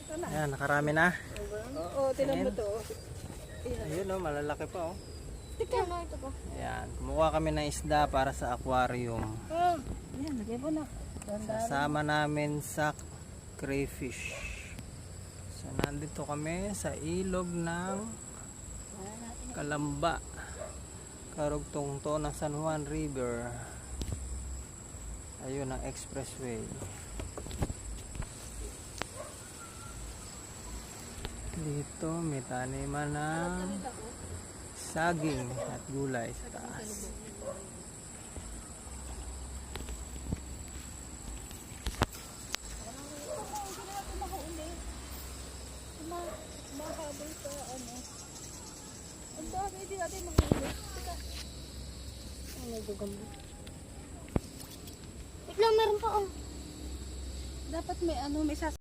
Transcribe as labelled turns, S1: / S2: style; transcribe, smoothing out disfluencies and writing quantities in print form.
S1: Ayan, nakarami na.
S2: Oo, tinan mo to.
S1: Ayun oh, malalaki pa oh.
S2: Tignan mo ito pa.
S1: Ayan, kumuha kami ng isda para sa aquarium.
S2: Ayan, lagay mo na.
S1: Sasama namin sa crayfish. So nandito kami sa ilog ng Kalamba, karugtong to ng San Juan River. Ayun ang expressway. Dito may taniman ng saging at gulay sa taas.
S2: Mahabol pa ano. Ang dami din natin mag-ulit. Teka. Ang nagagambot.
S3: Wait lang, meron pa oh.
S2: Dapat may ano, may